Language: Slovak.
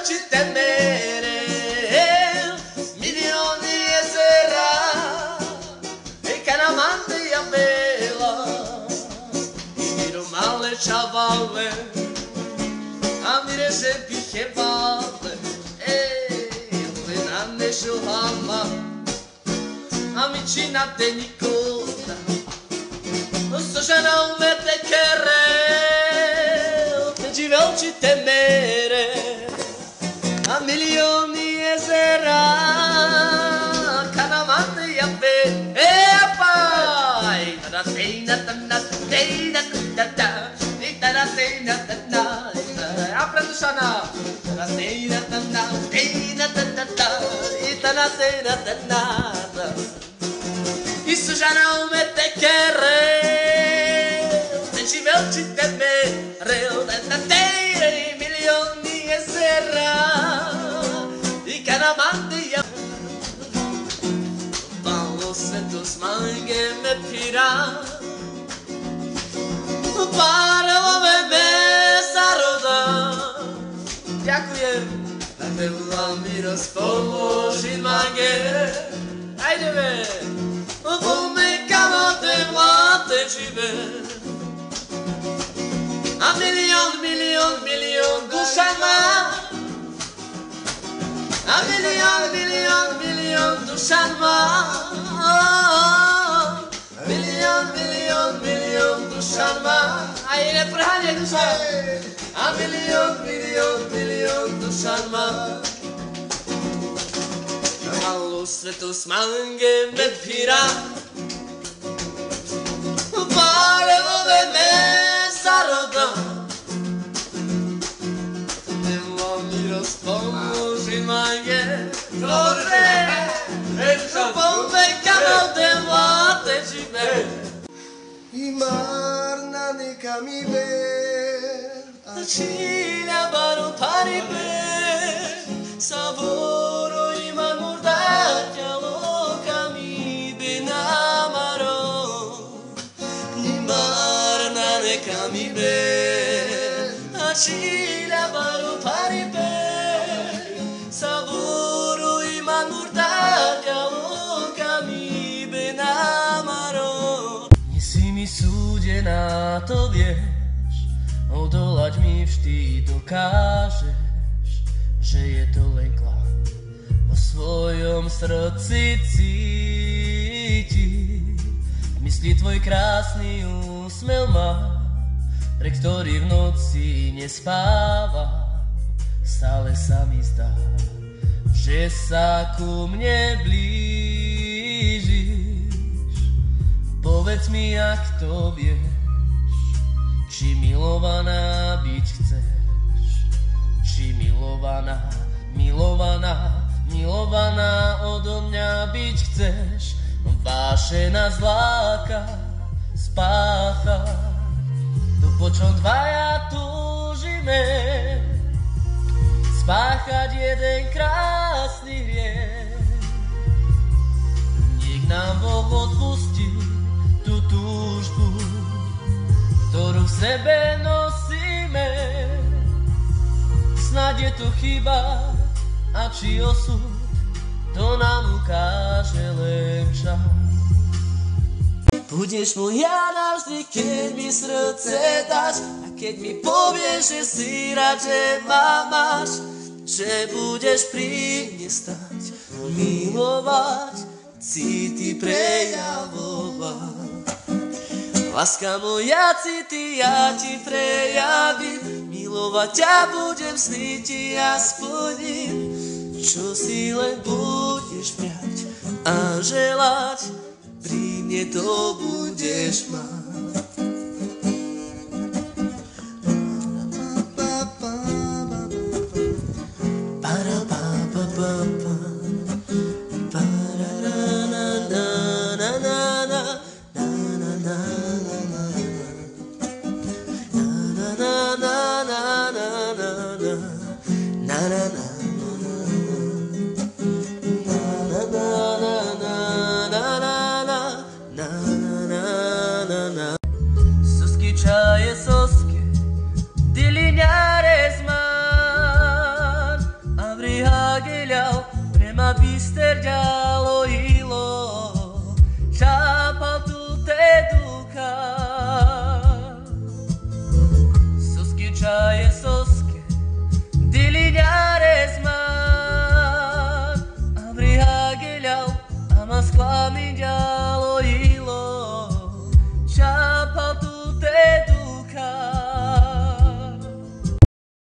velčité mere, milioni jezera, Canamante e a vela, viram male čavale, a mire se piche vale, lena ne šuhama, a mičina te nikoda, sožena umete kerel, teđi velčité mere, a milioni jezera, Canamante e a vela, aprendo sana. Isso já não me te querer, se tiver te temer, milioni e será, e canamante tus mangue me pira para me saroda. Ďakujem. Miros pomoži mange. Ajdeme. Pomekamo te mlate žive. A milion duša má. A milion duša má. Milion duša má. Aj neprháňaj duša. A milion duša má. Malo svetu smange me pira. Parelove me zaroda. Nemo miros pomoži mange. Dobre, pomekamo te mlate žive. I marna neka mi ver, Cilja baru paripe, savoro ima murdarja loka mi benamaro. Ni marna neka mi ver, cilja baru paripe, savoro ima murdarja loka mi benamaro. Nisi mi súdená, to vieš, odolať mi vždy dokážeš, že je to len klam. Vo svojom srdci cíti, myslí tvoj krásny úsmev má, pre ktorý v noci nespáva. Stále sa mi zdá, že sa ku mne blížiš. Povedz mi, jak to vieš, či milovaná byť chceš, či milovaná odo mňa byť chceš. Váše nás láka spácha, to po čom dvaja túžime, spáchať jeden krásny hriech. Nech nám Boh odpustí tú túžbu, ktorú v sebe nosíme. Snáď je to chyba, a či osud, to nám ukáže len čas. Budeš moja navždy, keď mi srdce dáš, a keď mi povieš, že si rád, že ma máš, že budeš pri mne stať, milovať, city prejavovať. Láska moja, city ja ti prejavím, milovať ťa budem, sny ti ja splním, čo si len budeš prijať a želať, pri mne to budeš mať. Suschiacciaie sosche di lignare sman, mister ďal.